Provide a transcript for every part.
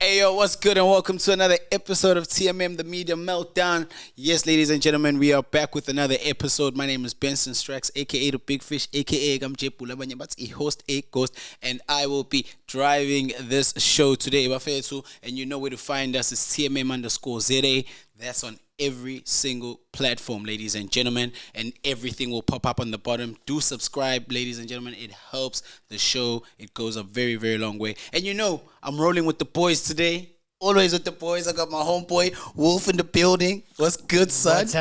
Hey yo, what's good and welcome to another episode of TMM, the Media Meltdown. Yes, ladies and gentlemen, we are back with another episode. My name is Benson Strax, aka the Big Fish, aka Gamjepula Banyabats, a host, a ghost, and I will be driving this show today. And you know where to find us is TMM_ZA. That's on every single platform, ladies and gentlemen, and everything will pop up on the bottom. Do subscribe, ladies and gentlemen. It helps the show. It goes a very, very long way. And you know, I'm rolling with the boys today. Always with the boys. I got my homeboy Wolf in the building. What's good, son? What's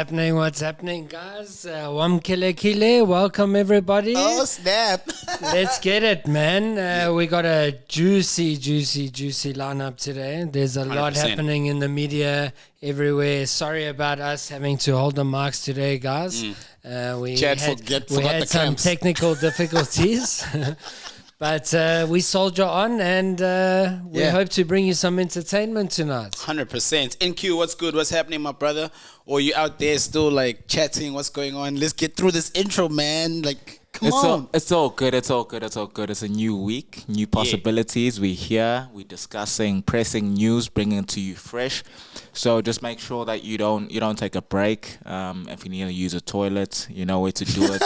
happening, guys? Wamkele, welcome everybody. Oh, snap. Let's get it, man. We got a juicy lineup today. There's a lot 100%. happening in the media everywhere. Sorry about us having to hold the marks today, guys. We Chad had forgot the some clamps. technical difficulties. But we soldier on, and we hope to bring you some entertainment tonight. 100%. NQ, what's good? What's happening, my brother? Or you out there still like chatting? What's going on? Let's get through this intro, man. Like, come on. It's all good. It's a new week, new possibilities. We're here. We're discussing pressing news, bringing it to you fresh. So just make sure that you don't take a break. If you need to use a toilet, you know where to do it.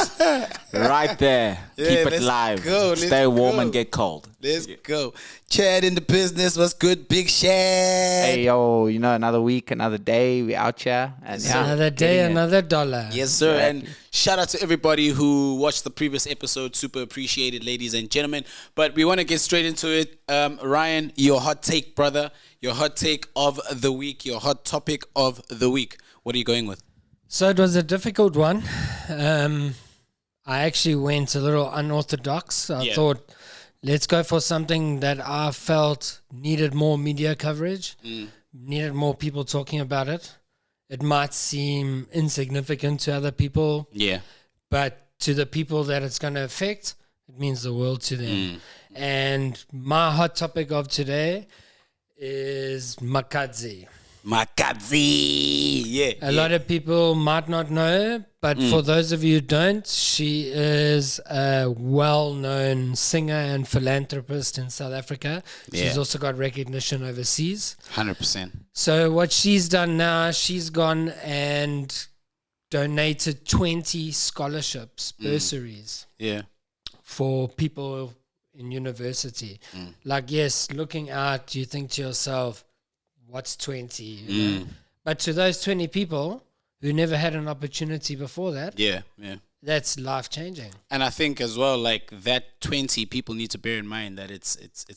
Right there. Yeah, Keep it let's live. go, Stay warm go. and get cold. Let's go. Chad in the business. What's good, Big Shad? Hey yo, another week, another day, we out here, and Another day, another dollar. Yes, sir. And shout out to everybody who watched the previous episode. Super appreciated, ladies and gentlemen. But we want to get straight into it. Ryan, your hot take, brother. Your hot take of the week. Your hot topic of the week. What are you going with? So it was a difficult one. I actually went a little unorthodox. I thought, let's go for something that I felt needed more media coverage, needed more people talking about it. It might seem insignificant to other people, but to the people that it's going to affect, it means the world to them. And my hot topic of today is Makadzi. Makadzi. A lot of people might not know, but for those of you who don't, she is a well-known singer and philanthropist in South Africa. She's also got recognition overseas. 100%. So what she's done now, she's gone and donated 20 scholarships, bursaries for people in university. Like, yes, looking out, you think to yourself, what's 20? You know? But to those 20 people who never had an opportunity before that, that's life-changing. And I think as well, like that 20 people need to bear in mind that it's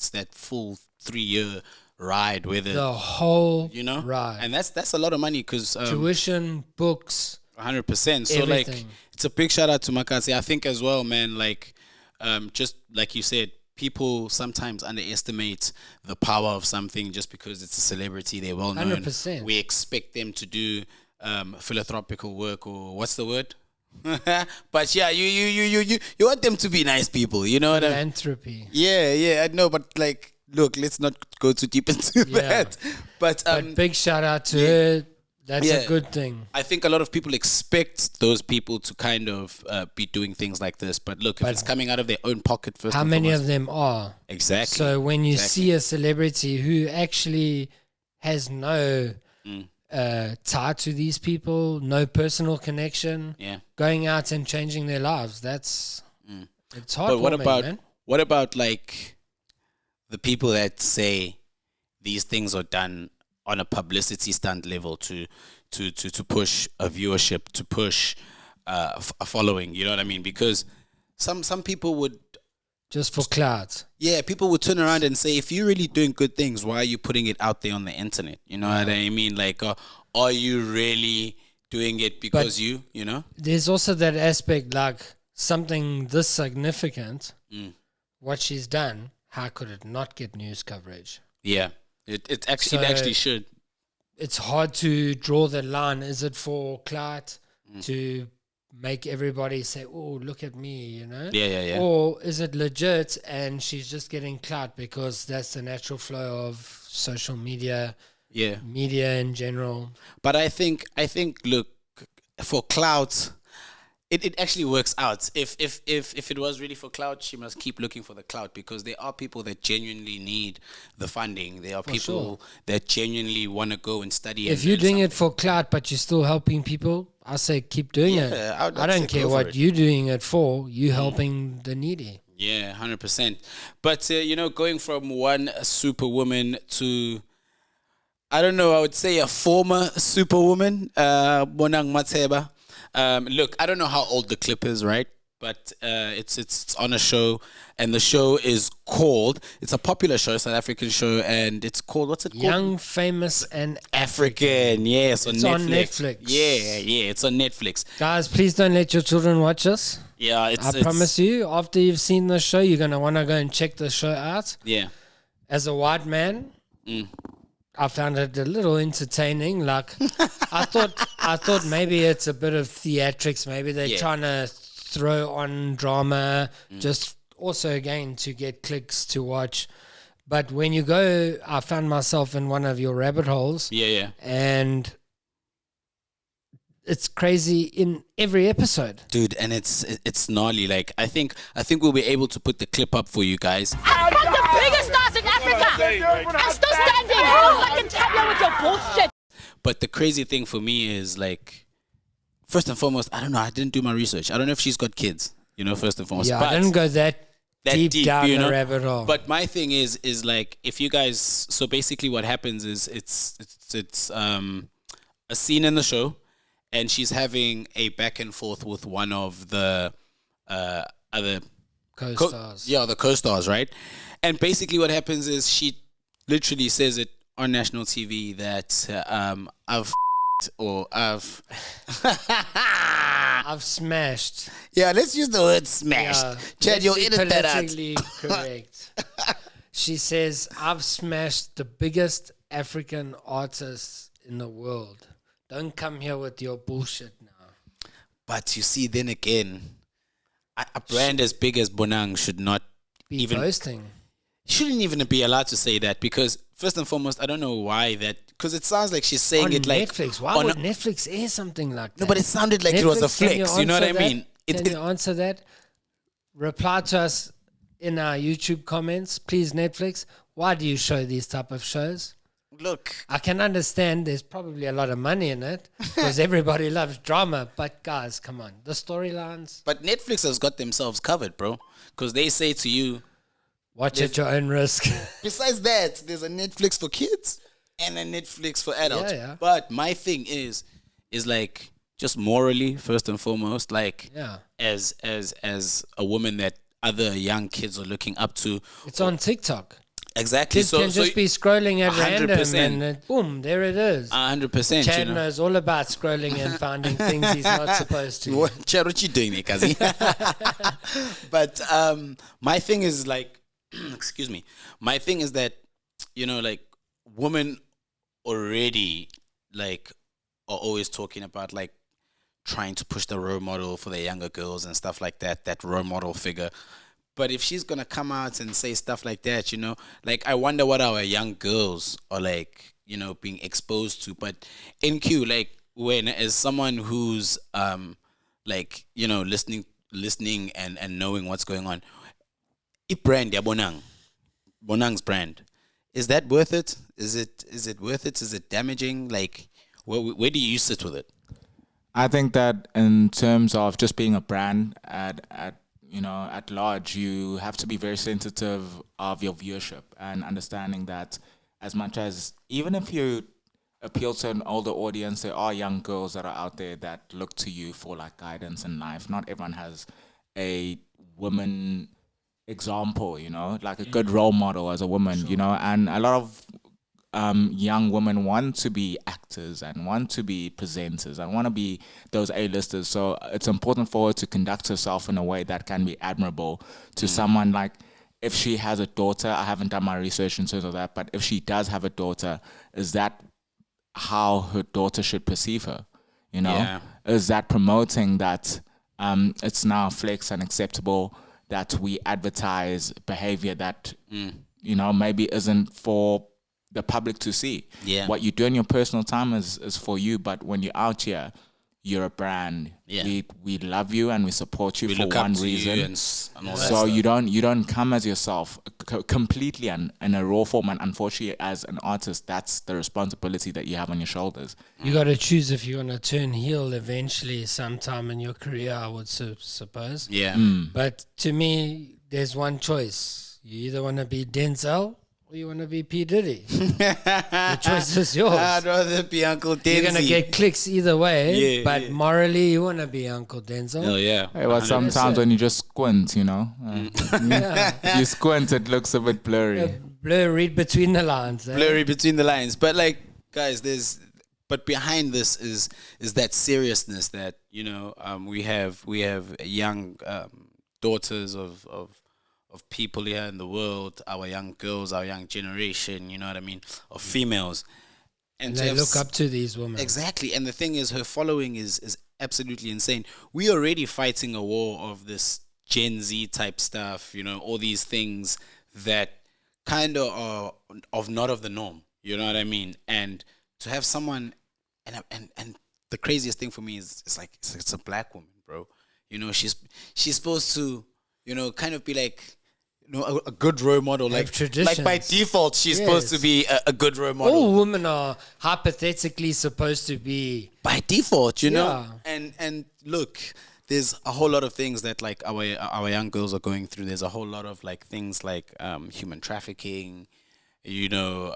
that full 3-year ride, whether The whole ride. and that's a lot of money because Tuition, books, 100%. So like, everything. it's a big shout out to Makasi. I think as well, man. Like, just like you said, people sometimes underestimate the power of something just because it's a celebrity. They're well known. 100%. We expect them to do philanthropical work, or what's the word? But yeah, you want them to be nice people. You know what I mean? philanthropy. Yeah, I know. But like, look, let's not go too deep into that. But But big shout out to her. That's a good thing. I think a lot of people expect those people to kind of be doing things like this. But look, if it's coming out of their own pocket first How and many foremost, of them are? Exactly. So when you see a celebrity who actually has no tie to these people, no personal connection, going out and changing their lives, it's hard. But man. what about like the people that say these things are done on a publicity stunt level to push a viewership, to push a following? You know what I mean? Because some people would just for clout. Yeah, people would turn around and say, if you're really doing good things, why are you putting it out there on the internet? You know what I mean? Like, are you really doing it because you know? There's also that aspect, like something this significant, what she's done, how could it not get news coverage? Yeah, it actually should. It's hard to draw the line. Is it for clout to make everybody say, oh, look at me, you know? Yeah. Or is it legit and she's just getting clout because that's the natural flow of social media, media in general? But I think, look, for clout, it actually works out. If it was really for clout, she must keep looking for the clout, because there are people that genuinely need the funding. There are people that genuinely want to go and study. If you're doing it for clout, but you're still helping people, I say keep doing it. I don't care what you're doing it for. You helping the needy. Yeah, 100%. But going from one superwoman to, I don't know, I would say a former superwoman, Bonang Matheba. Look, I don't know how old the clip is, right? But it's on a show, and the show is called, it's a popular show, South African show, and it's called, what's it called? Young, Famous, and African. Yes, it's on Netflix. Yeah, it's on Netflix. Guys, please don't let your children watch this. Yeah, I promise you, after you've seen the show, you're going to want to go and check the show out. Yeah. As a white man, I found it a little entertaining. Like, I thought maybe it's a bit of theatrics. Maybe they're trying to throw on drama, just also again to get clicks to watch. But when you go, I found myself in one of your rabbit holes. Yeah. And it's crazy in every episode, dude, and it's gnarly. Like, I think we'll be able to put the clip up for you guys. I'm from the biggest stars in Africa. I'm still standing. I can tell you with your bullshit. But the crazy thing for me is, like, first and foremost, I don't know. I didn't do my research. I don't know if she's got kids. First and foremost. Yeah, but I didn't go that deep down the rabbit hole. But my thing is like, if you guys, so basically what happens is it's a scene in the show. And she's having a back and forth with one of the other co-stars. The co-stars, right? And basically what happens is she literally says it on national TV that I've I've smashed. Yeah, let's use the word smashed. Yeah, Chad, you'll edit that out. Politically correct. She says, I've smashed the biggest African artists in the world. Don't come here with your bullshit now. But you see, then again, a brand as big as Bonang should not be even boasting. Shouldn't even be allowed to say that, because first and foremost, I don't know why that. Because it sounds like she's saying on it like Netflix. Why would Netflix air something like that? No, but it sounded like Netflix, it was a flex. You know what I mean? Can you answer that? Reply to us in our YouTube comments, please. Netflix, why do you show these type of shows? Look, I can understand there's probably a lot of money in it because everybody loves drama. But guys, come on, the storylines. But Netflix has got themselves covered, bro. Because they say to you, watch at your own risk. Besides that, there's a Netflix for kids and a Netflix for adults. Yeah. But my thing is like, just morally, first and foremost, like, as a woman that other young kids are looking up to. It's on TikTok. Exactly. Kids can just be scrolling at 100%. random and boom, there it is. 100%. Chad knows all about scrolling and finding things he's not supposed to. Chad, what you doing there, Kazi? But my thing is like, excuse me. My thing is that, like, women already, like, are always talking about, like, trying to push the role model for the younger girls and stuff like that role model figure. But if she's going to come out and say stuff like that, like, I wonder what our young girls are, like, being exposed to. But NQ, like, when, as someone who's, like, listening and knowing what's going on, brand, yeah, Bonang's brand, is that worth it? Is it worth it? Is it damaging? Like, where do you sit with it? I think that in terms of just being a brand at large, you have to be very sensitive of your viewership and understanding that, as much as, even if you appeal to an older audience, there are young girls that are out there that look to you for, like, guidance in life. Not everyone has a woman example, like a good role model as a woman, and a lot of young women want to be actors and want to be presenters and want to be those A-listers. So it's important for her to conduct herself in a way that can be admirable to someone. Like, if she has a daughter, I haven't done my research in terms of that, but if she does have a daughter, is that how her daughter should perceive her? Is that promoting that it's now flex and acceptable that we advertise behavior that maybe isn't for the public to see? Yeah. What you do in your personal time is for you, but when you're out here, you're a brand. Yeah. We love you and we support you We for look up one to reason. you and all that So stuff. you don't come as yourself completely and in a raw form. And unfortunately, as an artist, that's the responsibility that you have on your shoulders. You got to choose if you're going to turn heel eventually sometime in your career, I would suppose. Yeah. But to me, there's one choice. You either want to be Denzel or you want to be P. Diddy. The choice is yours. I'd rather be Uncle Denzel. You're going to get clicks either way, Yeah, but yeah. morally, you want to be Uncle Denzel. Oh, yeah. Hey, well, sometimes when you just squint, you know, Yeah. you squint, it looks a bit blurry. Blur, read between the lines. Eh? Blurry between the lines. But, like, guys, but behind this is that seriousness that, you know, we have young daughters of people here in the world, our young girls, our young generation, you know what I mean, of females. And to they have look up to these women. Exactly. And the thing is, her following is absolutely insane. We are already fighting a war of this Gen Z type stuff, you know, all these things that kind of are not of the norm, you know what I mean? And to have someone, and the craziest thing for me is it's a black woman, bro. You know, she's supposed to, you know, kind of be like, you know, a good role model. Like by default, she's supposed to be a good role model. All women are hypothetically supposed to be. By default, you know? Yeah. And look, there's a whole lot of things that like our young girls are going through. There's a whole lot of like things like human trafficking, you know,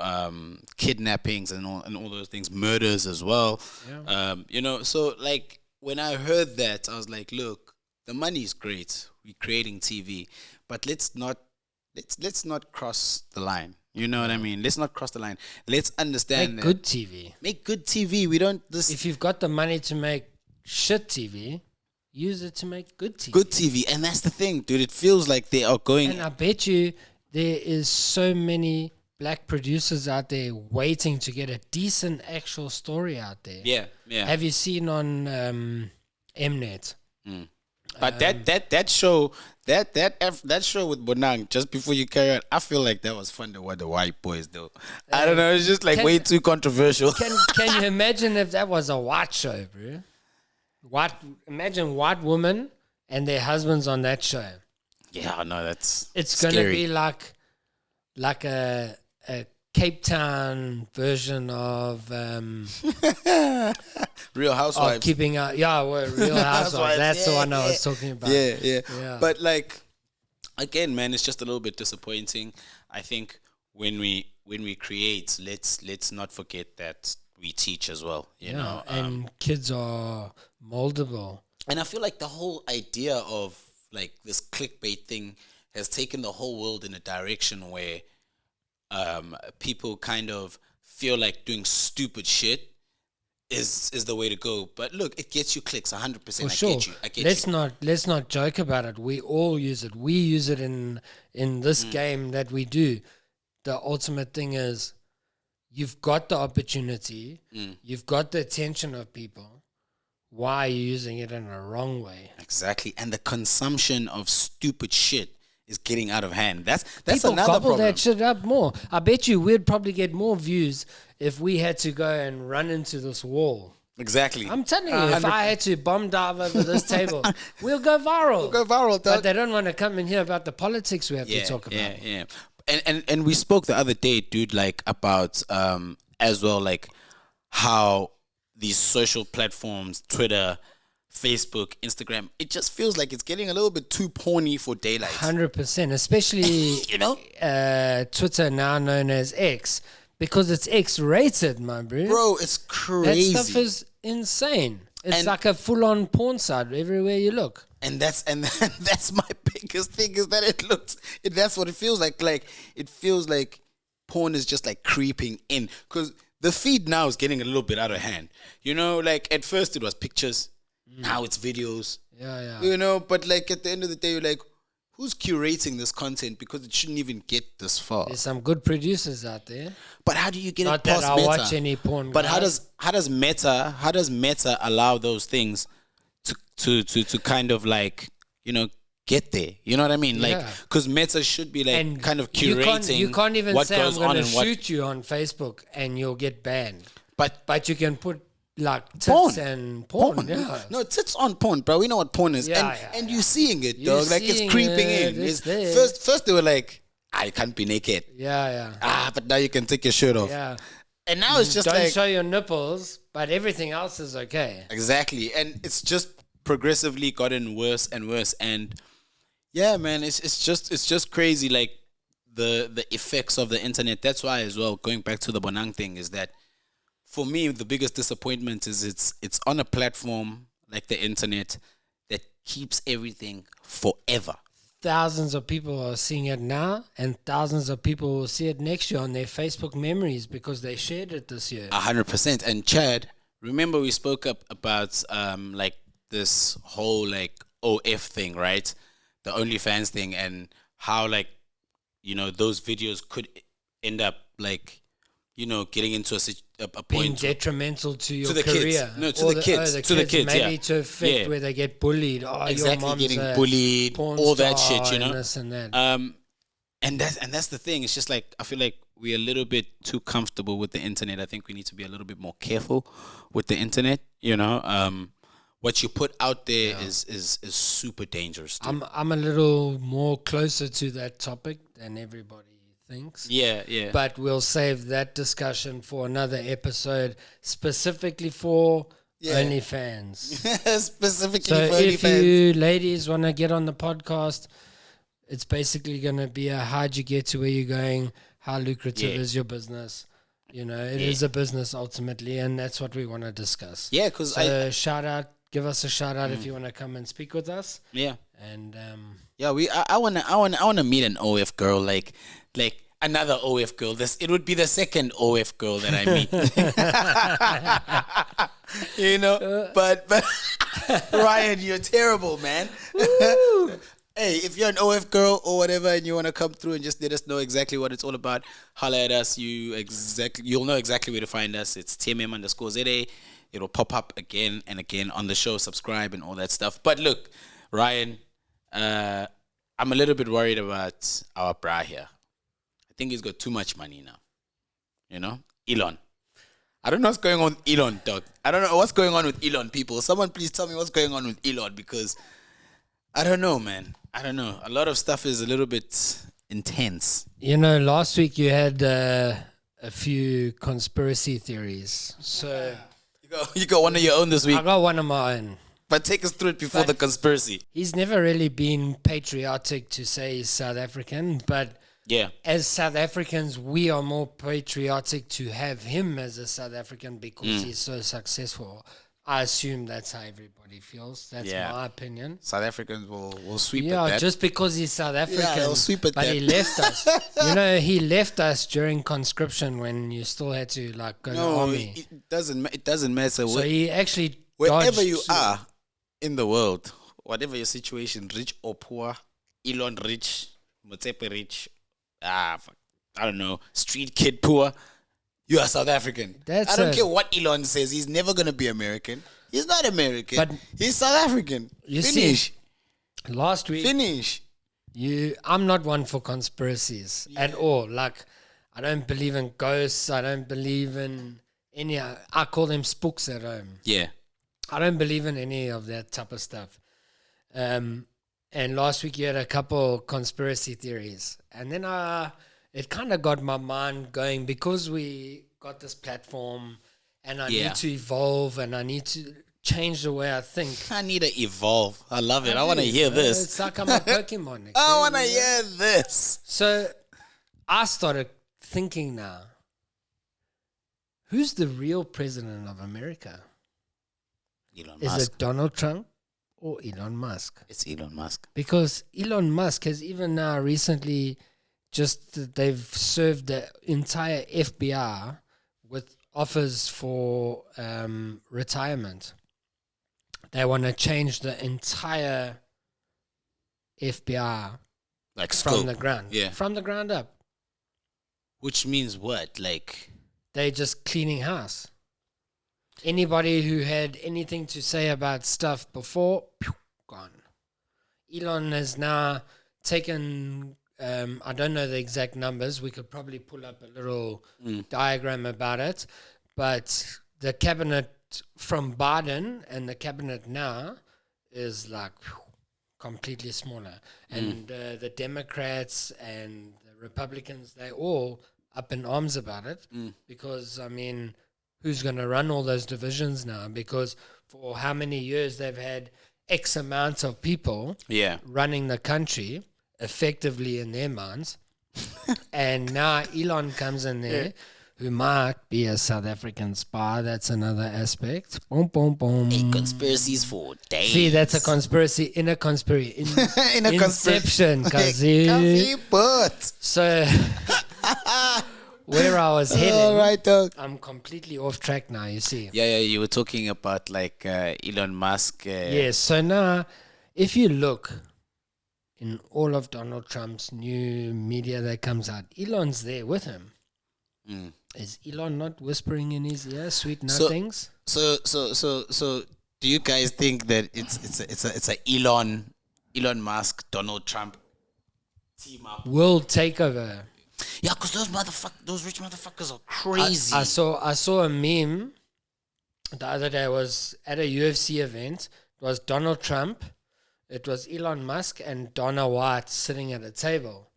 kidnappings and all those things, murders as well. Yeah. You know, so like when I heard that, I was like, look, the money's great. We're creating TV, but let's not cross the line. You know what I mean? Let's not cross the line. Let's understand Make good TV. Make good TV. We don't If you've got the money to make shit TV, use it to make good TV. Good TV, and that's the thing, dude. It feels like they are going. And I bet you there is so many black producers out there waiting to get a decent actual story out there. Yeah, yeah. Have you seen on Mnet? But that show with Bonang, just before you carry on, I feel like that was fun to watch the white boys do. I don't know, it's just like way too controversial. Can you imagine if that was a white show, bro? Imagine white women and their husbands on that show. Yeah, no, it's gonna scary. be like a Cape Town version of Real Housewives. of keeping up. Yeah, Real Housewives. That's the one I was talking about. Yeah. Yeah. But like, again, man, it's just a little bit disappointing. I think when we create, let's not forget that we teach as well. You know, and kids are moldable. and I feel like the whole idea of like this clickbait thing has taken the whole world in a direction where people kind of feel like doing stupid shit is the way to go. But look, it gets you clicks 100%. For sure. I get you. Let's not joke about it. We all use it. We use it in this game that we do. The ultimate thing is you've got the opportunity, you've got the attention of people. Why are you using it in a wrong way? Exactly. And the consumption of stupid shit is getting out of hand. That's People another gobble problem. that shit up more. I bet you we'd probably get more views if we had to go and run into this wall. Exactly. I'm telling you, if I had to bomb dive over this table, we'll go viral. Go viral, dog. But they don't want to come in here about the politics we have to talk about. Yeah. And we spoke the other day, dude, like about as well, like how these social platforms, Twitter, Facebook, Instagram, it just feels like it's getting a little bit too porny for daylight. 100%, especially You know? Twitter, now known as X, because it's X-rated, my bro. Bro, it's crazy. That stuff is insane. It's And- like a full-on porn site everywhere you look. And that's my biggest thing is that that's what it feels like. Like it feels like porn is just like creeping in, because the feed now is getting a little bit out of hand. You know, like at first it was pictures, now it's videos. Yeah. You know, but like at the end of the day, you're like, who's curating this content? Because it shouldn't even get this far. There's some good producers out there. But how do you get Not it that past I Meta? watch any porn. But guys. how does Meta allow those things to kind of like, you know, get there? You know what I mean? Like, Yeah. because Meta should be like And kind of curating you can't even what say goes I'm on going to and what. shoot you on Facebook and you'll get banned. But But you can put like tits Porn. and porn. Yeah. No, tits on porn, bro. We know what porn is. Yeah, and you're seeing it, You're dog. Like it's seeing creeping it, in. it's there. First they were like, I can't be naked. Yeah. But now you can take your shirt off. Yeah. And now it's just Don't like show your nipples, but everything else is okay. exactly. And it's just progressively gotten worse and worse. And yeah, man, it's just crazy. Like the effects of the internet. That's why as well, going back to the Bonang thing, is that for me the biggest disappointment is it's on a platform like the internet that keeps everything forever. Thousands of people are seeing it now, and thousands of people will see it next year on their Facebook memories because they shared it this year. 100%. And Chad, remember we spoke up about like this whole like OF thing, right? The OnlyFans thing, and how like, you know, those videos could end up like, you know, getting into a Being point detrimental to your the career. kids. No, to Or the kids. To the kids, maybe yeah. to affect Yeah. where they get bullied. Oh, your exactly mom's getting a bullied, porn all that star shit, you know. and this and that. And that's the thing. It's just like I feel like we're a little bit too comfortable with the internet. I think we need to be a little bit more careful with the internet. You know, what you put out there is super dangerous. Too. I'm a little more closer to that topic than everybody thinks. Yeah. But we'll save that discussion for another episode specifically for OnlyFans. Specifically So for if OnlyFans. you ladies want to get on the podcast, it's basically going to be a how'd you get to where you're going, how lucrative is your business. You know, it is a business ultimately, and that's what we want to discuss. Yeah, because So shout out, give us a shout out if you want to come and speak with us. yeah. And I wanna meet an OF girl, like another OF girl. It would be the second OF girl that I meet. You know, but Ryan, you're terrible, man. Hey, if you're an OF girl or whatever, and you wanna come through and just let us know exactly what it's all about, holla at us. You'll know exactly where to find us. It's TMM_ZA. It'll pop up again and again on the show. Subscribe and all that stuff. But look, Ryan. I'm a little bit worried about our bra here. I think he's got too much money now. You know? Elon. I don't know what's going on with Elon, dog. I don't know what's going on with Elon, people. Someone please tell me what's going on with Elon, because I don't know, man. I don't know. A lot of stuff is a little bit intense. you know, last week you had a few conspiracy theories. So You got one of your own this week. I got one of my own. But take us through it before the conspiracy. He's never really been patriotic to say he's South African, but Yeah. as South Africans, we are more patriotic to have him as a South African because he's so successful. I assume that's how everybody feels. That's my opinion. South Africans will sweep at Yeah, that. just because he's South African, they'll sweep at but that. he left us. You know, he left us during conscription when you still had to like go to the no, army. it doesn't matter. So he actually Wherever dodged- you are in the world, whatever your situation, rich or poor, Elon rich, Motsepe rich, I don't know, street kid poor, you are South African. That's I don't it. care what Elon says. He's never going to be American. He's not American. But he's South African. you Finish. last week, Finish. I'm not one for conspiracies at all. Like, I don't believe in ghosts. I don't believe in any. I call them spooks at home. Yeah. I don't believe in any of that type of stuff. And last week you had a couple conspiracy theories, and then it kind of got my mind going because we got this platform, and I need to evolve, and I need to change the way I think. I need to evolve. I love it. I want to hear this. It's like I'm a Pokemon. I want to hear this. So I started thinking now, who's the real president of America? Elon Is Musk. it Donald Trump or Elon Musk? It's Elon Musk. Because Elon Musk has even now recently they've served the entire FBI with offers for retirement. They want to change the entire FBI Like from scope. the ground. Yeah. From the ground up. Which means what? Like, They're just cleaning house. Anybody who had anything to say about stuff before, gone. Elon has now taken, I don't know the exact numbers. We could probably pull up a little diagram about it. But the cabinet from Biden and the cabinet now is like completely smaller. And the Democrats and the Republicans, they all up in arms about it because, I mean, who's going to run all those divisions now? Because for how many years they've had X amount of people running the country effectively in their minds. And now Elon comes in there, who might be a South African spy. That's another aspect. Boom, boom, boom. Conspiracies for days. See, that's a conspiracy in a conspiracy. Inception, Kazi. So, where I was heading, all right, dog. I'm completely off track now, you see. Yeah, you were talking about like Elon Musk. Yes, so now, if you look in all of Donald Trump's new media that comes out, Elon's there with him. Is Elon not whispering in his ear sweet nothings? So, do you guys think that it's a Elon Musk, Donald Trump team up? World takeover. Yeah, because those rich motherfuckers are crazy. I saw a meme the other day. I was at a UFC event. It was Donald Trump, it was Elon Musk, and Donna White sitting at a table.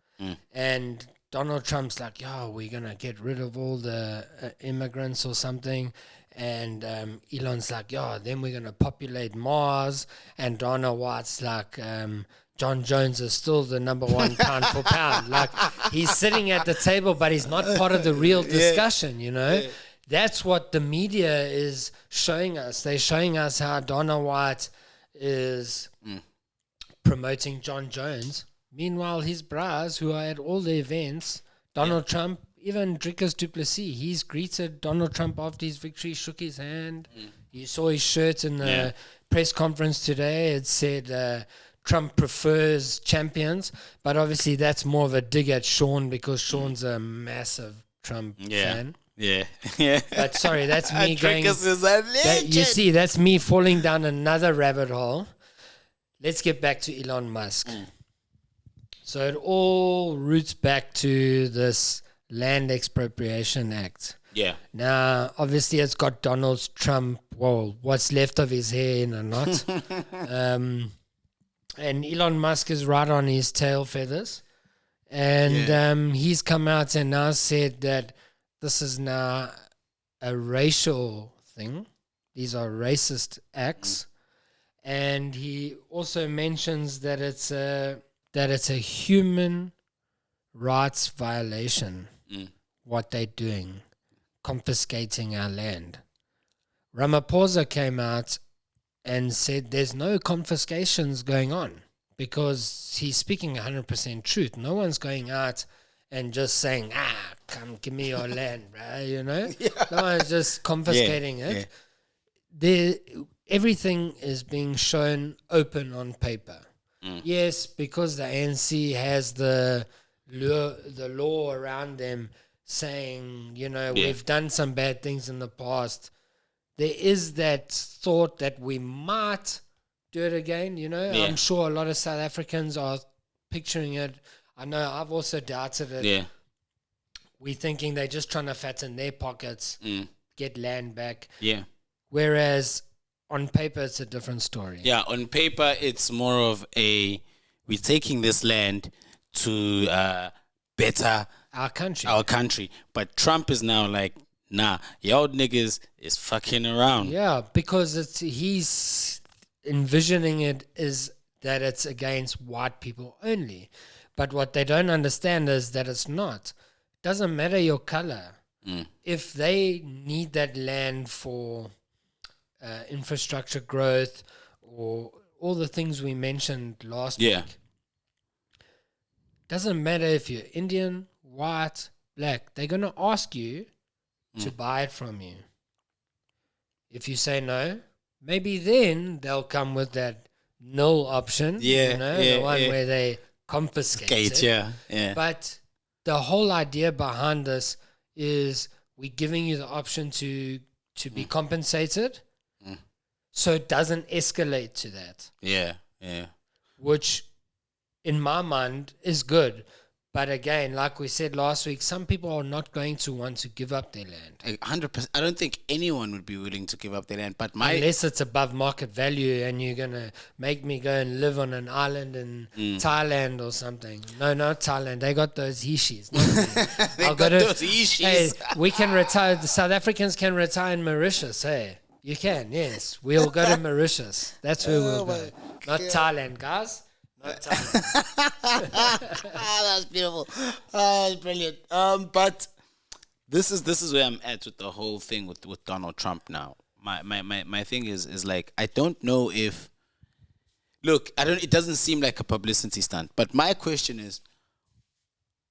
And Donald Trump's like, yo, we're going to get rid of all the immigrants or something. And Elon's like, yo, then we're going to populate Mars. And Donna White's like, John Jones is still the number one pound for pound. Like, he's sitting at the table, but he's not part of the real discussion, you know? Yeah. That's what the media is showing us. They're showing us how Donna White is promoting John Jones. Meanwhile, his bras, who are at all the events, Donald Trump, even Dricus du Plessis, he's greeted Donald Trump after his victory, shook his hand. You saw his shirt in the press conference today. It said Trump prefers champions, but obviously that's more of a dig at Sean because Sean's a massive Trump fan. Yeah. But sorry, that's me going. Dricus is a legend. You see, that's me falling down another rabbit hole. Let's get back to Elon Musk. So it all roots back to this Land Expropriation Act. Yeah. Now, obviously, it's got Donald Trump, well, what's left of his hair in a knot. And Elon Musk is right on his tail feathers. And he's come out and now said that this is now a racial thing. These are racist acts. And he also mentions that it's a human rights violation, what they're doing, confiscating our land. Ramaphosa came out and said there's no confiscations going on because he's speaking 100% truth. No one's going out and just saying, come give me your land, bro, you know? No one's just confiscating it. Everything is being shown open on paper. Yes, because the ANC has the law around them saying, you know, we've done some bad things in the past. There is that thought that we might do it again, you know. I'm sure a lot of South Africans are picturing it. I know I've also doubted it. We're thinking they're just trying to fatten their pockets, get land back. Whereas on paper, it's a different story. Yeah, on paper, it's more of we're taking this land to better our country. But Trump is now like, nah, y'all niggas is fucking around. Yeah, because he's envisioning it is that it's against white people only. But what they don't understand is that it's not. It doesn't matter your color. If they need that land for infrastructure growth or all the things we mentioned last week. Doesn't matter if you're Indian, white, black. They're going to ask you to buy it from you. If you say no, maybe then they'll come with that null option. The one where they confiscate it. But the whole idea behind this is we're giving you the option to be compensated. So it doesn't escalate to that. Yeah. Which, in my mind, is good. But again, like we said last week, some people are not going to want to give up their land. 100%. I don't think anyone would be willing to give up their land. But unless it's above market value and you're going to make me go and live on an island in Thailand or something. No, not Thailand. They got those hishis. They got those ishis. Hey, we can retire. The South Africans can retire in Mauritius. Hey, you can, yes. We'll go to Mauritius. That's where we'll go. Not Thailand, guys. That's beautiful. That's brilliant. But this is where I'm at with the whole thing with Donald Trump now. My thing is like, I don't know if, look, it doesn't seem like a publicity stunt, but my question is,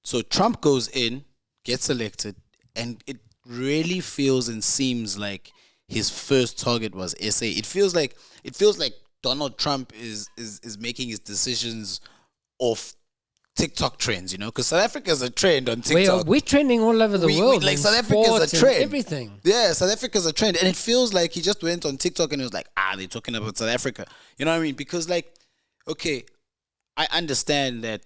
so Trump goes in, gets elected, and it really feels and seems like his first target was SA. It feels like Donald Trump is making his decisions off TikTok trends, because South Africa is a trend on TikTok. We're trending all over the world. Like South Africa is a trend. Everything. Yeah, South Africa is a trend. And it feels like he just went on TikTok and he was like, they're talking about South Africa. You know what I mean? Because okay, I understand that.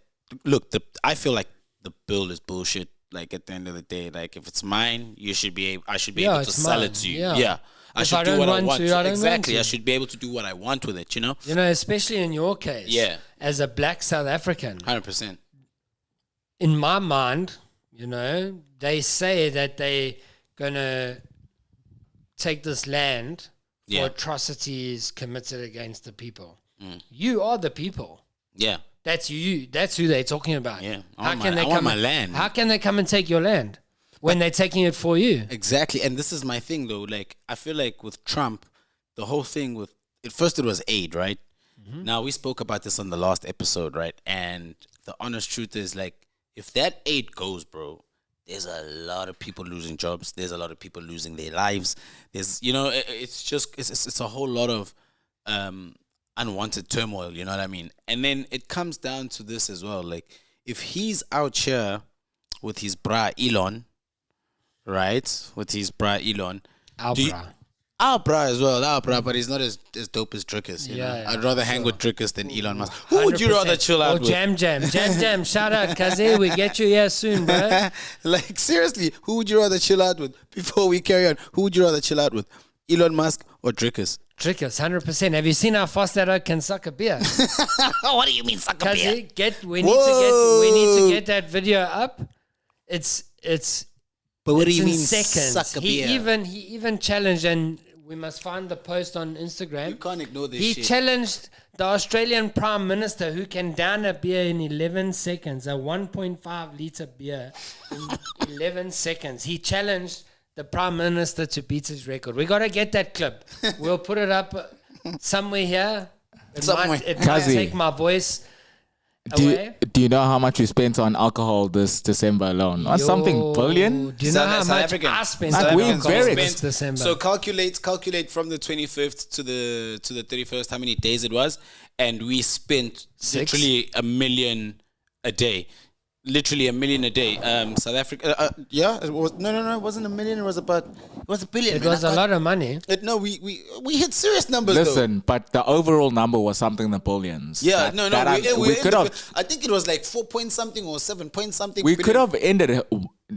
Look, I feel like the bill is bullshit. Like at the end of the day, like if it's mine, I should be able to sell it to you. Yeah. I should do what I want to. Exactly. I should be able to do what I want with it, especially in your case. Yeah. As a black South African. 100%. In my mind, they say that they're going to take this land for atrocities committed against the people. You are the people. Yeah. That's you. That's who they're talking about. Yeah. I want my land. How can they come and take your land? When they're taking it for you. Exactly. And this is my thing, though. Like, I feel like with Trump, the whole thing with... At first, it was aid, right? Mm-hmm. Now, we spoke about this on the last episode, right? And the honest truth is, like, if that aid goes, bro, there's a lot of people losing jobs. There's a lot of people losing their lives. There's, it's just... It's a whole lot of unwanted turmoil, you know what I mean? And then it comes down to this as well. Like, if he's out here with his bra Elon... Right, with his bra Elon. Our bra as well, but he's not as dope as Drickus. I'd rather hang with Drickus than Elon Musk. Who would you rather chill out with? Jam. Shout out, Kazi. We get you here soon, bro. Like, seriously, who would you rather chill out with? Before we carry on, who would you rather chill out with? Elon Musk or Drickus? Drickus, 100%. Have you seen how fast that oak can suck a beer? What do you mean suck a beer? Kazi, we need to get that video up. It's But what do you mean seconds. suck a beer? He even challenged, and we must find the post on Instagram. You can't ignore this shit. He challenged the Australian Prime Minister, who can down a beer in 11 seconds, a 1.5 litre beer in 11 seconds. He challenged the Prime Minister to beat his record. We got to get that clip. We'll put it up somewhere here. It might take my voice Do you know how much we spent on alcohol this December alone? On something billion? Do you know how much I spent? This December. So calculate from the 25th to the 31st how many days it was, and we spent literally $1 million a day. Literally $1 million a day. South Africa, it was no, it wasn't $1 million. It was $1 billion. It was a lot of money. We hit serious numbers. Listen, but the overall number was something in the billions. Yeah, we could have. I think it was like 4 point something or 7 point something. We could have ended.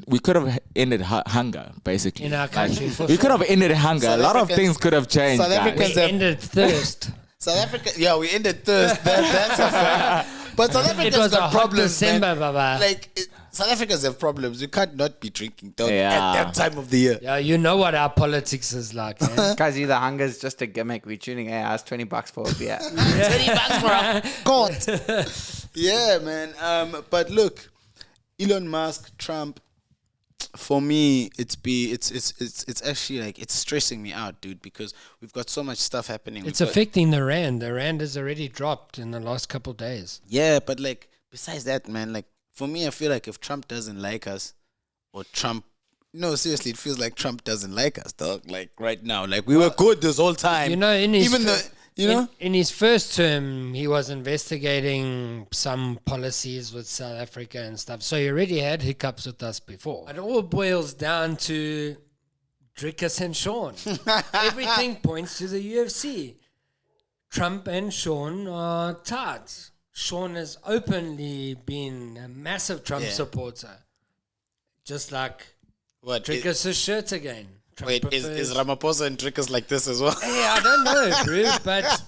We could have ended hunger, basically. In our country, we could have ended hunger. A lot of things could have changed. South Africans ended thirst. South Africa, we ended thirst. That's a fact. But South Africa's got problems, December, man. Like, South Africans have problems. You can't not be drinking at that time of the year. Yeah, you know what our politics is like, man. Kazi, the hunger is just a gimmick. We're tuning out. $20 for a beer. $20 for a quart. Yeah, man. But look, Elon Musk, Trump, for me, it's actually like it's stressing me out, dude, because we've got so much stuff happening. It's affecting the rand. The rand has already dropped in the last couple of days. Yeah, but like besides that, man, like for me, I feel like if Trump doesn't like us, or Trump, no, seriously, it feels like Trump doesn't like us, dog. Like right now, like we were good this whole time. In his first term, he was investigating some policies with South Africa and stuff. So he already had hiccups with us before. It all boils down to Drickus and Sean. Everything points to the UFC. Trump and Sean are tight. Sean has openly been a massive Trump supporter. Just like What? Trickus' shirt again. Trump Wait, is prefers- Ramaphosa and Trickus like this as well? Hey, I don't know, bro, but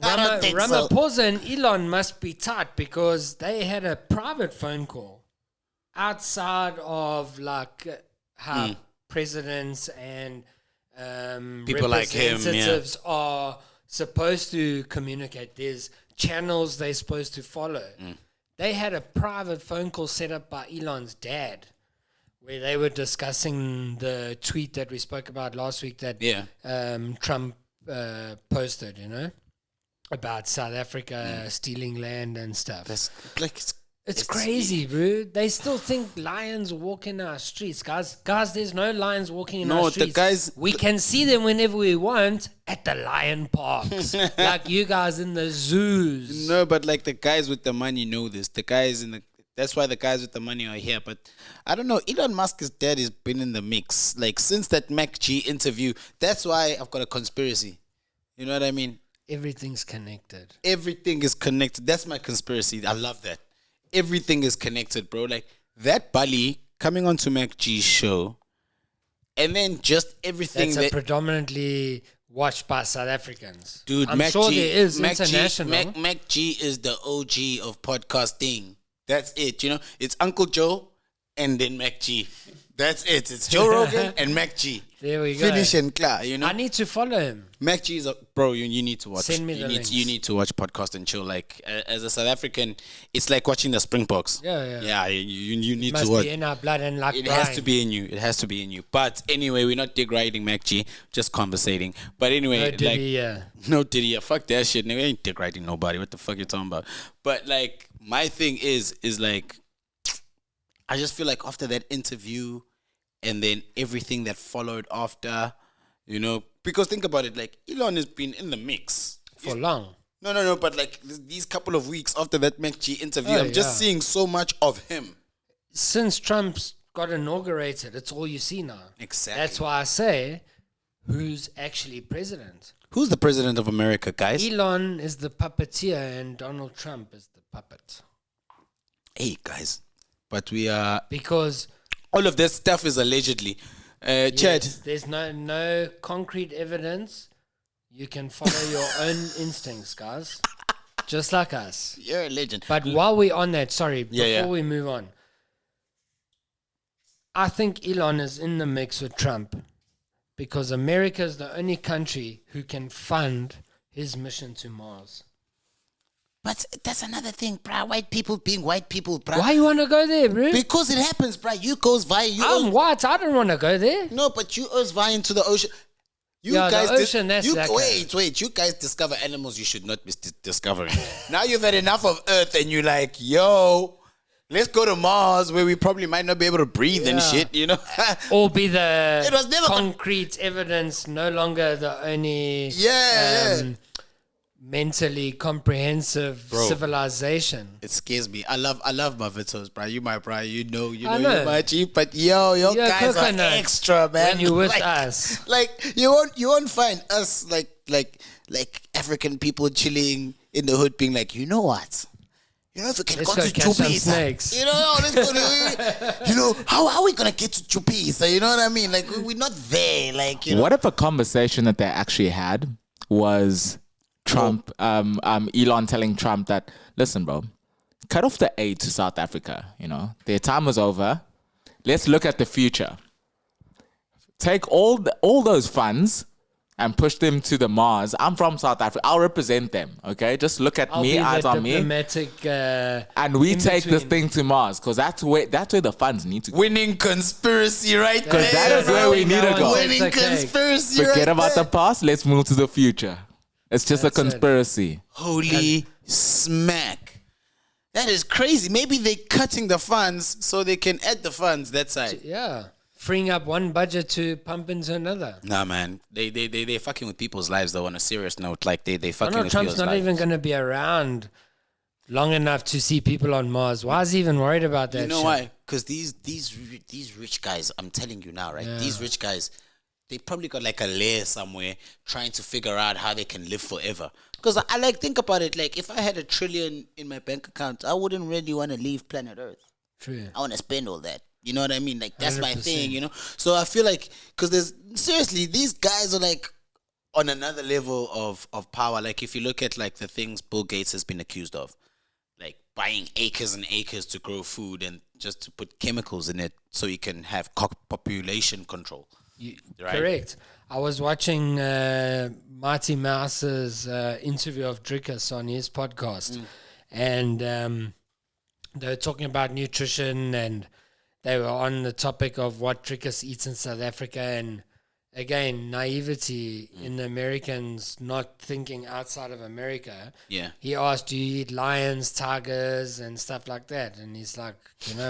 I don't think so. Ramaphosa and Elon must be tight because they had a private phone call outside of like how presidents and People like him, representatives are supposed to communicate. There's channels they're supposed to follow. They had a private phone call set up by Elon's dad where they were discussing the tweet that we spoke about last week that Trump posted, about South Africa stealing land and stuff. That's like It's crazy, bro. They still think lions walk in our streets. Guys, there's no lions walking in our streets. We can see them whenever we want at the lion parks. Like you guys in the zoos. No, but like the guys with the money know this. That's why the guys with the money are here. But I don't know. Elon Musk's dad has been in the mix. Like since that MacG interview. That's why I've got a conspiracy. You know what I mean? Everything's connected. Everything is connected. That's my conspiracy. I love that. Everything is connected, bro. Like that Bali coming onto MacG's show, and then just everything That's predominantly watched by South Africans. Dude, I'm sure there is international. MacG is the OG of podcasting. That's it. It's Uncle Joe and then MacG. That's it. It's Joe Rogan and MacG. There we go. Finish and clear. I need to follow him. MacG is bro. You need to watch. Send me the links. You need to watch Podcast and Chill. Like as a South African, it's like watching the Springboks. Yeah. You need Must to watch. be in our blood and like It has to be in you. It has to be in you. But anyway, we're not degrading MacG, just conversating. But anyway, no Diddy. Fuck that shit. We ain't degrading nobody. What the fuck you talking about? But like, my thing is like, I just feel like after that interview, and then everything that followed after, because think about it, like Elon has been in the mix for long. No, but like these couple of weeks after that MacG interview, I'm just seeing so much of him. Since Trump's got inaugurated, it's all you see now. Exactly. That's why I say, who's actually president? Who's the president of America, guys? Elon is the puppeteer and Donald Trump is the puppet. Hey, guys. But we are... Because... all of this stuff is allegedly. Chad. Yes, there's no concrete evidence. You can follow your own instincts, guys. Just like us. You're a legend. But while we're on that, before we move on, I think Elon is in the mix with Trump because America is the only country who can fund his mission to Mars. But that's another thing, bruh. White people being white people, bruh. Why you want to go there, bro? Because it happens, bruh. You goes via... I'm white. I don't want to go there. No, but you goes via into the ocean. The ocean, that's like wait. You guys discover animals you should not be discovering. Now you've had enough of Earth and you're like, yo, let's go to Mars where we probably might not be able to breathe and shit, Or be the concrete evidence, no longer the only... mentally comprehensive civilization. It scares me. I love my Vitos, bro. You my bro. You know you're my chief, but your guys are extra, man. When you with us. Like you won't find us like African people chilling in the hood being like, you know what? If we can let's go to Chupisa, let's go to, how are we going to get to Chupisa? You know what I mean? Like, we're not there. Like, What if a conversation that they actually had was Trump, Elon telling Trump that, listen, bro, cut off the aid to South Africa. Their time was over. Let's look at the future. Take all those funds and push them to the Mars. I'm from South Africa. I'll represent them. Okay, just look at me, eyes on me, and we take this thing to Mars because that's where the funds need to go. Winning conspiracy, right? Because that is where we need to go. Winning conspiracy. Forget about the past. Let's move to the future. It's just a conspiracy. Holy smack. That is crazy. Maybe they're cutting the funds so they can add the funds that side. Yeah. Freeing up one budget to pump into another. Nah, man. They're fucking with people's lives, though, on a serious note. Like, they fucking Donald with Trump's people's not lives. even going to be around long enough to see people on Mars. Why is he even worried about that? You know why? Because these rich guys, I'm telling you now, right? Yeah. These rich guys, they probably got like a lair somewhere trying to figure out how they can live forever. Because I like think about it. Like if I had $1 trillion in my bank account, I wouldn't really want to leave planet Earth. True. I want to spend all that. You know what I mean? Like that's my 100%. thing. You know. So I feel like because there's seriously these guys are like on another level of power. Like if you look at like the things Bill Gates has been accused of, like buying acres and acres to grow food and just to put chemicals in it so you can have population control. Right? Correct. I was watching Marty Mouse's interview of Drickus on his podcast, and they were talking about nutrition, and they were on the topic of what Drickus eats in South Africa, and again, naivety in the Americans not thinking outside of America. Yeah. He asked, do you eat lions, tigers, and stuff like that? And he's like,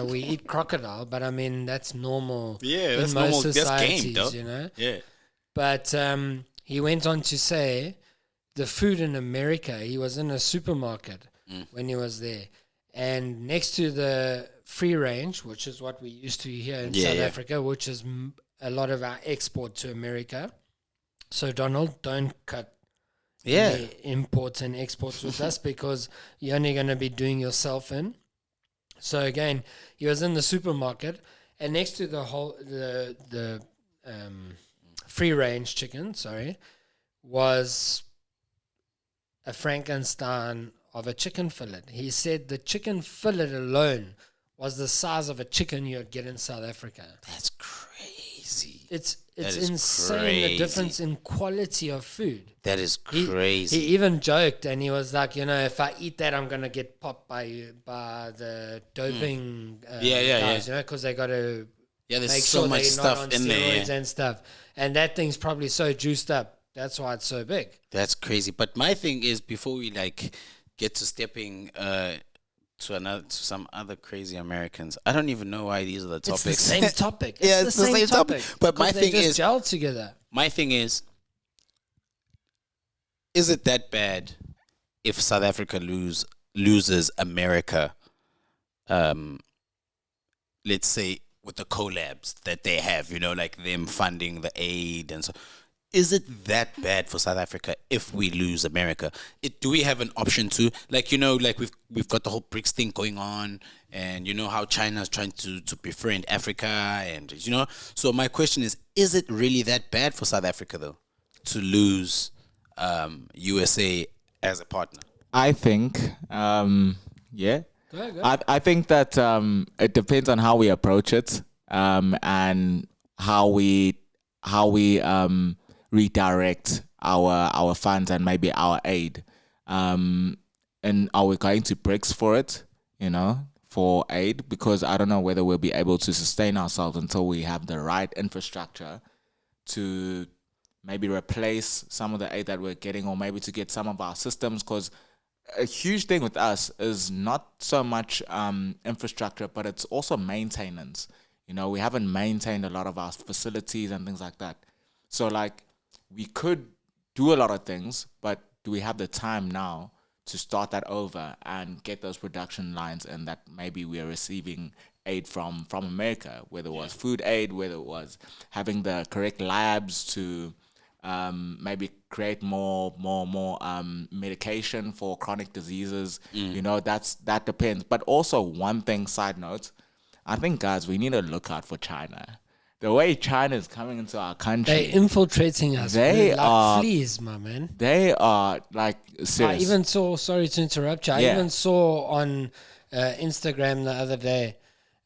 we eat crocodile, but I mean, that's normal. Yeah, in that's most normal. That's societies, game, though. Yeah. But he went on to say the food in America, he was in a supermarket when he was there. And next to the free range, which is what we used to here in South Africa, which is a lot of our export to America. So, Donald, don't cut any imports and exports with us because you're only going to be doing yourself in. So, again, he was in the supermarket, and next to the free range chicken, was a Frankenstein of a chicken fillet. He said the chicken fillet alone was the size of a chicken you'd get in South Africa. That's crazy. It's is insane crazy. the difference in quality of food. That is crazy. He even joked and he was like, if I eat that, I'm gonna get popped by the doping guys, because they got to there's make so sure much they're stuff not on in steroids there. and stuff. And that thing's probably so juiced up. That's why it's so big. That's crazy. But my thing is, before we get to stepping to some other crazy Americans, I don't even know why these are the topics. It's the same topic. Yeah, it's the same topic. But my thing is, gel together. My thing is it that bad if South Africa loses America? Let's say with the collabs that they have, like them funding the aid and so. Is it that bad for South Africa if we lose America? Do we have an option to, we've got the whole BRICS thing going on, and how China's trying to befriend Africa, and So my question is it really that bad for South Africa though to lose USA as a partner? I think, yeah. I think that it depends on how we approach it, and how we redirect our funds and maybe our aid. And are we going to BRICS for it, for aid? Because I don't know whether we'll be able to sustain ourselves until we have the right infrastructure to maybe replace some of the aid that we're getting, or maybe to get some of our systems. Because a huge thing with us is not so much infrastructure, but it's also maintenance. We haven't maintained a lot of our facilities and things like that. So we could do a lot of things, but do we have the time now to start that over and get those production lines, and that maybe we are receiving aid from America, whether it was food aid, whether it was having the correct labs to maybe create more medication for chronic diseases. That depends. But also, one thing, side note, I think, guys, we need to look out for China. The way China is coming into our country, they're infiltrating us. They are fleas, my man. They are serious. I even saw. Sorry to interrupt you. I even saw on Instagram the other day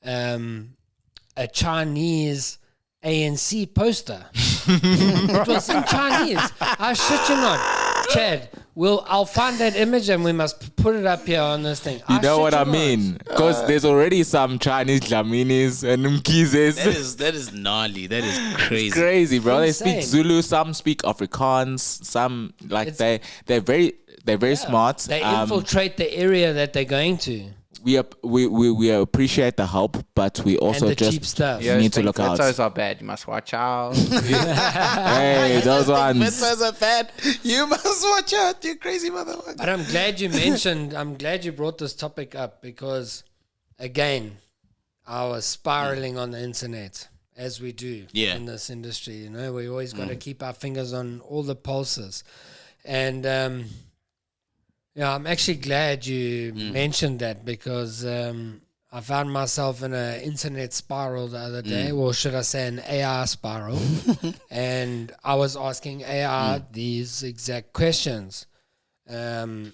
a Chinese ANC poster. It was in Chinese. I shit you not, Chad. I'll find that image and we must put it up here on this thing. You know what I mean? Because there's already some Chinese Dlaminis and Mkizes. That is gnarly. That is crazy. It's crazy, bro. Insane. They speak Zulu. Some speak Afrikaans. Some they're very smart. They infiltrate the area that they're going to. We appreciate the help, but we also and the just cheap stuff. need to look out. Photos are bad. You must watch out. Hey, those ones. Photos are bad. You must watch out, you crazy motherfucker. But I'm glad you brought this topic up because, again, I was spiraling on the internet, as we do in this industry. We always got to keep our fingers on all the pulses. And Yeah, I'm actually glad you mentioned that because I found myself in an internet spiral the other day, or should I say an AI spiral, and I was asking AI these exact questions. And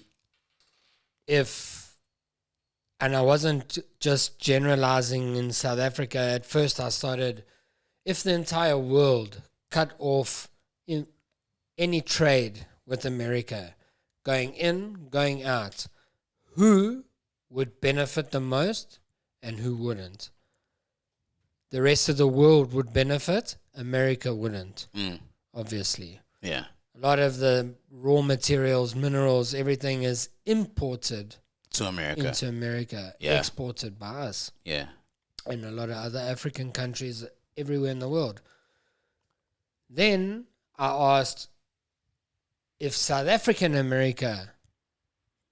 I wasn't just generalizing in South Africa. At first I started, if the entire world cut off in any trade with America, going in, going out, who would benefit the most and who wouldn't? The rest of the world would benefit, America wouldn't, obviously. Yeah. A lot of the raw materials, minerals, everything is imported To America. into America, Yeah. exported by us Yeah. and a lot of other African countries everywhere in the world. Then I asked, if South Africa and America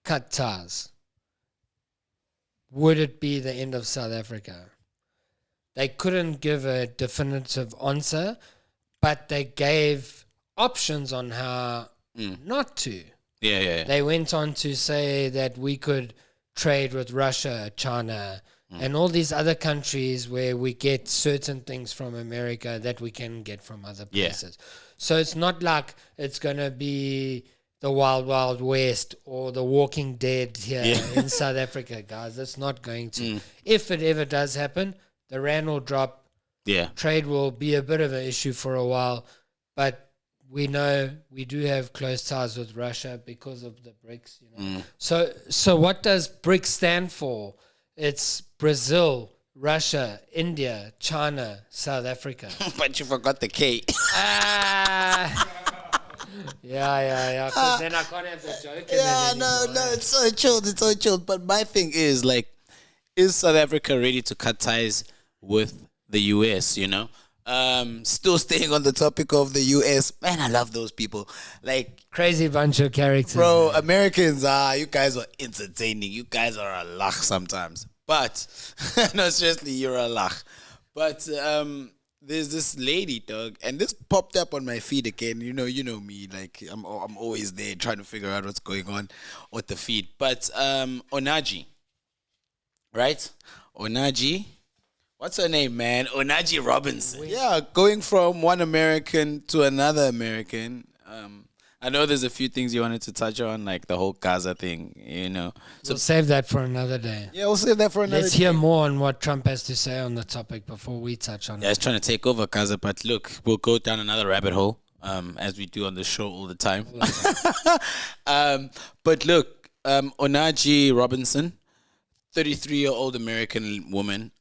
cut ties, would it be the end of South Africa? They couldn't give a definitive answer, but they gave options on how not to. Yeah. They went on to say that we could trade with Russia, China, and all these other countries where we get certain things from America that we can get from other Yeah. places. So it's not like it's going to be the Wild Wild West or the Walking Dead here in South Africa, guys. It's not going to. If it ever does happen, the rand will drop. Yeah. Trade will be a bit of an issue for a while, but we know we do have close ties with Russia because of the BRICS. You know? So what does BRICS stand for? It's Brazil, Russia, India, China, South Africa. But you forgot the K. Yeah. Because then I can't have the joke. in it anymore. It's so chilled. It's so chilled. But my thing is, like, is South Africa ready to cut ties with the US, you know? Still staying on the topic of the US. Man, I love those people. Like, Crazy bunch of characters. bro, Americans you guys are entertaining. You guys are a lach sometimes. But, no, seriously, you're a lach. But, there's this lady, dog, and this popped up on my feed again. You know me, like I'm always there trying to figure out what's going on with the feed. But Onijah, right? Onijah, what's her name, man? Onijah Robinson. Yeah, going from one American to another American. I know there's a few things you wanted to touch on, like the whole Gaza thing, you know. So We'll save that for another day. yeah, we'll save that for another. Let's hear more on what Trump has to say on the topic before we touch on Yeah, it. it's trying to take over Gaza, but look, we'll go down another rabbit hole, as we do on the show all the time. But look, Onijah Robinson, 33-year-old American woman,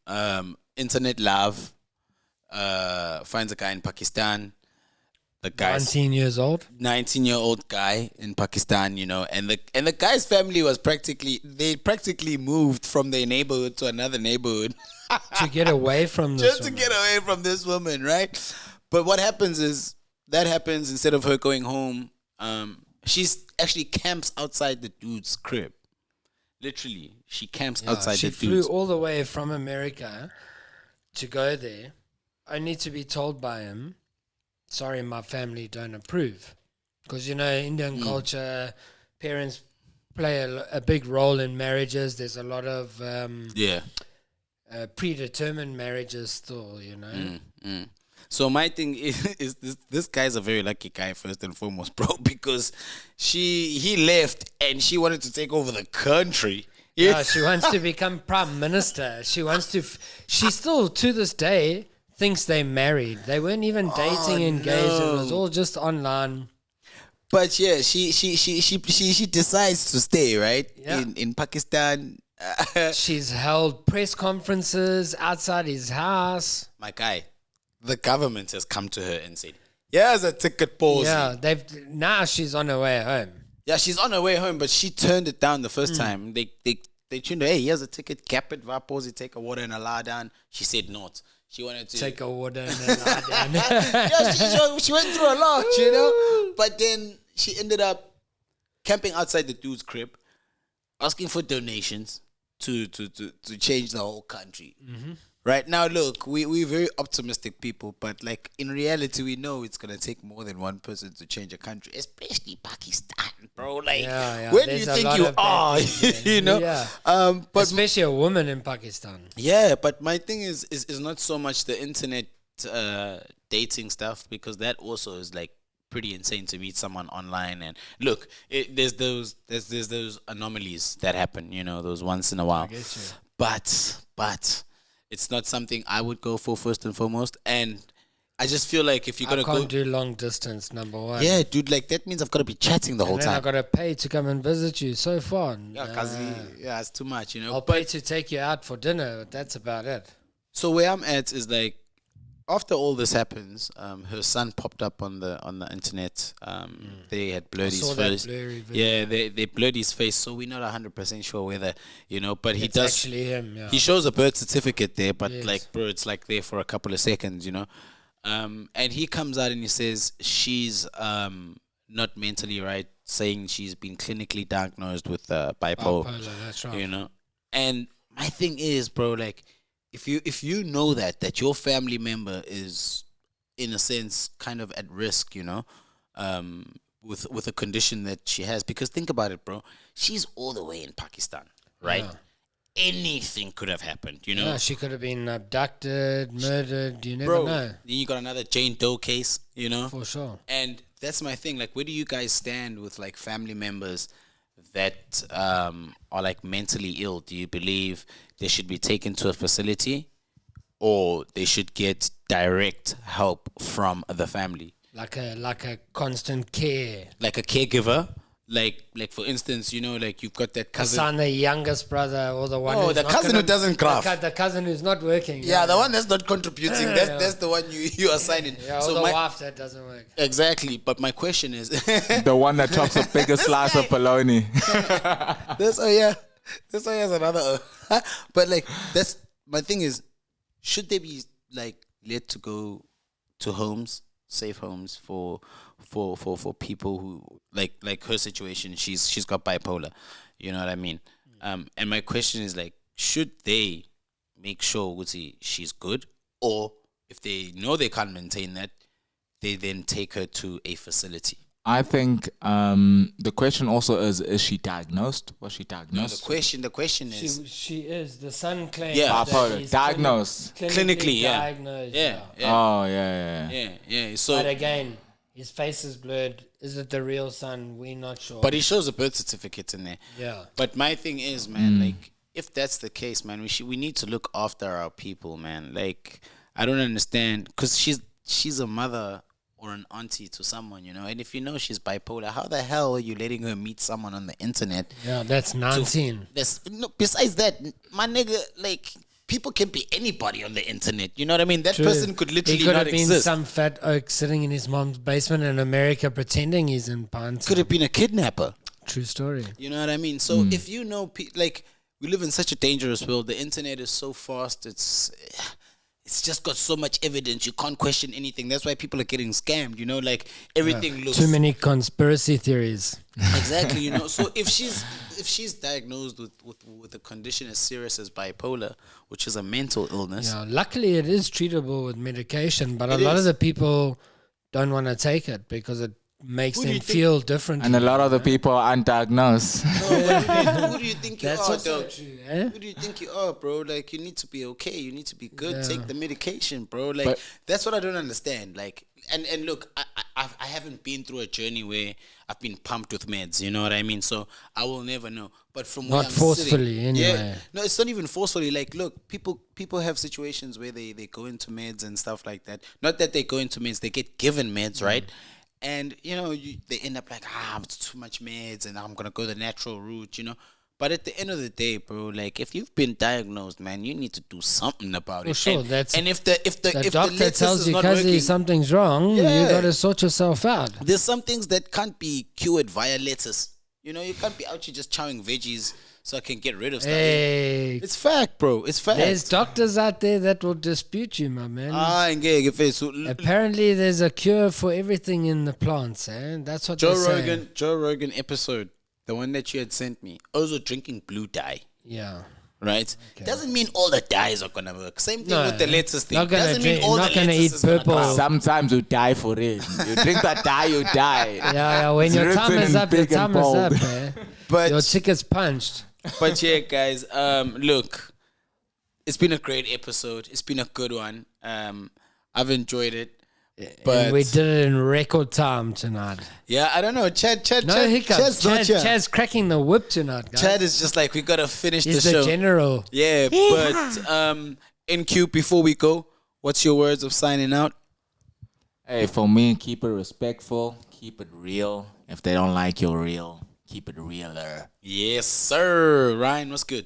internet love, finds a guy in Pakistan. The guy's 19 years old. 19-year-old guy in Pakistan, you know, and the guy's family was practically moved from their neighborhood to another neighborhood. To get away from this Just to woman. get away from this woman, right? But what happens is instead of her going home, she's actually camps outside the dude's crib. Literally, she camps outside She the flew dude's. all the way from America to go there, only to be told by him, sorry, my family don't approve. Because, you know, Indian culture, parents play a big role in marriages. There's a lot of predetermined marriages still, you know. So my thing is this guy's a very lucky guy, first and foremost, bro, because he left and she wanted to take over the country. Yeah, she wants to become prime minister. She wants to. She still, to this day, thinks they married. They weren't even dating, engaged. It was all just online. But yeah, she decides to stay, right? Yeah. In Pakistan. She's held press conferences outside his house. My guy, the government has come to her and said, "Here's a ticket policy." Yeah, now she's on her way home. Yeah, she's on her way home, but she turned it down the first time. They tuned her, hey, here's a ticket, cap it, vapors, take a water and a lie down. She said not. She wanted to Take a water and then lie down. yeah, she went through a lot, you know. But then she ended up camping outside the dude's crib, asking for donations to change the whole country. Right now, look, we're very optimistic people, but like in reality, we know it's gonna take more than one person to change a country, especially Pakistan, bro. Like, where do you there's a think lot you of bad are? things there. You know, Yeah. but Especially a woman in Pakistan. yeah, but my thing is not so much the internet dating stuff, because that also is like pretty insane to meet someone online. And look, there's those anomalies that happen, you know, those once in a while. But it's not something I would go for first and foremost. And I just feel like if you're gonna can't do long distance, number one. yeah, dude, like that means I've got to be chatting the whole And then time. I gotta pay to come and visit you. So far, Yeah, cause yeah, it's too much, you know. I'll pay to take you out for dinner. But that's about it. So where I'm at is like, after all this happens, her son popped up on the internet. They had blurred his face. Yeah, they blurred his face, so we're not 100% sure whether, you know. But he It's does. actually him. Yeah. He shows a birth certificate there, but Yes. like, bro, it's like there for a couple of seconds, you know. And he comes out and he says she's not mentally right, saying she's been clinically diagnosed with bipolar. That's right. You know. And my thing is, bro, like, if you know that your family member is, in a sense, kind of at risk, you know, with a condition that she has, because think about it, bro, she's all the way in Pakistan, right? Yeah. Anything could have happened, you know. Yeah, she could have been abducted, murdered. You never Bro, know. then you got another Jane Doe case, you know. For sure. And that's my thing. Like, where do you guys stand with like family members that are like mentally ill? Do you believe they should be taken to a facility, or they should get direct help from the family, Like a constant care. like a caregiver? Like for instance, you know, like you've got that The cousin. son, the youngest brother, or the one. Oh, who's the not cousin gonna- who doesn't craft. The cousin who's not working. Yeah, the one that's not contributing. Yeah. That's the one you are signing. Yeah, or So the my wife that doesn't work. exactly. But my question is, The one that chops a bigger slice of bologna. this has another. But like, that's my thing is, should they be like let to go to homes, safe homes for people who like her situation? She's got bipolar, you know what I mean? And my question is like, should they make sure she's good, or if they know they can't maintain that, they then take her to a facility? I think the question also is she diagnosed? Was she No, diagnosed? the question is, She is. The son claims Yeah. that Bipolar. he's Diagnosed. Clinically, yeah. diagnosed. yeah. Oh, yeah. Yeah. So, But again, his face is blurred. Is it the real son? We're not sure. but he shows a birth certificate in there. yeah. But my thing is, man, like, if that's the case, man, we need to look after our people, man. Like, I don't understand, because she's a mother or an auntie to someone, you know. And if you know she's bipolar, how the hell are you letting her meet someone on the internet? Yeah, that's 19. Besides that, my nigga, like, people can be anybody on the internet. You know what I mean? That True. person could literally He could not have been exist. some fat oak sitting in his mom's basement in America pretending he's in Pants. Could have been a kidnapper. True story. You know what I mean? So if you know, like, we live in such a dangerous world. The internet is so fast. It's just got so much evidence. You can't question anything. That's why people are getting scammed. You know, like everything looks Too many conspiracy theories. exactly. You know, so if she's diagnosed with a condition as serious as bipolar, which is a mental illness, Yeah, luckily it is treatable with medication, but a It lot is. of the people don't want to take it because it makes Who do them you think- feel differently. And a lot of the people are undiagnosed. who do you think you That's are, also dog? true, eh? Who do you think you are, bro? Like, you need to be okay. You need to be good. Yeah. Take the medication, bro. Like, But- that's what I don't understand. Like, and look, I haven't been through a journey where I've been pumped with meds. You know what I mean? So I will never know. But from where Not I'm forcefully, sitting, yeah, anyway. no, it's not even forcefully. Like, look, people have situations where they go into meds and stuff like that. Not that they go into meds, they get given meds, right? And you know, they end up like, it's too much meds, and I'm gonna go the natural route, you know. But at the end of the day, bro, like, if you've been diagnosed, man, you need to do something about For it. sure, and, that's- and if the The doctor lettuce tells is you, not Kazi, working, something's wrong. Yeah. You got to sort yourself out. there's some things that can't be cured via lettuce. You know, you can't be out here just chowing veggies so I can get rid of stuff. Hey, It's fact, bro. It's fact. there's doctors out there that will dispute you, my man. Ngeke mfethu. Apparently, there's a cure for everything in the plants, eh? That's what Joe they say. Rogan episode, the one that you had sent me, also drinking blue dye. Yeah. right? Doesn't mean all the dyes are gonna work. Same thing No, with the lettuce thing. not gonna Doesn't drink- mean all not the gonna lettuce eat is gonna purple. grow. Sometimes you die for it. You drink that dye, you die. Yeah, when It's your time written is in up, your big and time is bold. up, man. But Your ticket's punched. But yeah, guys, look, it's been a great episode. It's been a good one. I've enjoyed it. But And we did it in record time tonight. yeah, I don't know. Chad, No hiccups. Chad's not here. Chad's cracking the whip tonight, guys. Chad is just like, we gotta finish He's the the show. general. Yeah, but NQ, before we go, what's your words of signing out? Hey, for me, keep it respectful, keep it real. If they don't like your real, keep it realer. Yes, sir. Ryan, what's good?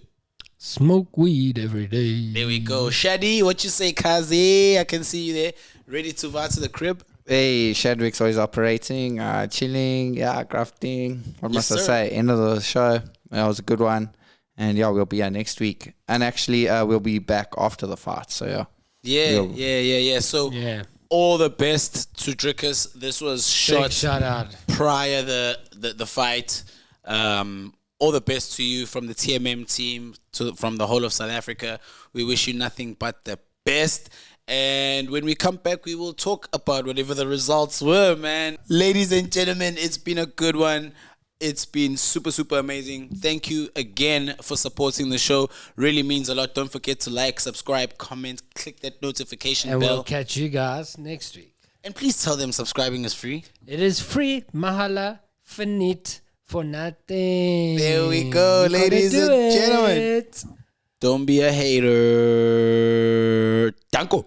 Smoke weed every day. There we go. Shadi, what you say, Kazi? I can see you there. Ready to vibe to the crib? Hey, Shadwick's always operating, chilling, grafting. What Yes, must I sir. say? End of the show. That was a good one. And yeah, we'll be here next week. And actually, we'll be back after the fight. So yeah. Yeah. So Yeah. all the best to Drickus. This was Big shot shout out. prior the fight. All the best to you from the TMM team, from the whole of South Africa. We wish you nothing but the best. And when we come back, we will talk about whatever the results were, man. Ladies and gentlemen, it's been a good one. It's been super, super amazing. Thank you again for supporting the show. Really means a lot. Don't forget to like, subscribe, comment, click that notification And bell. we'll catch you guys next week. And please tell them subscribing is free. It is free. Mahala. Finite. For nothing. There we go, You gotta ladies do and gentlemen. it. Don't be a hater. Danko.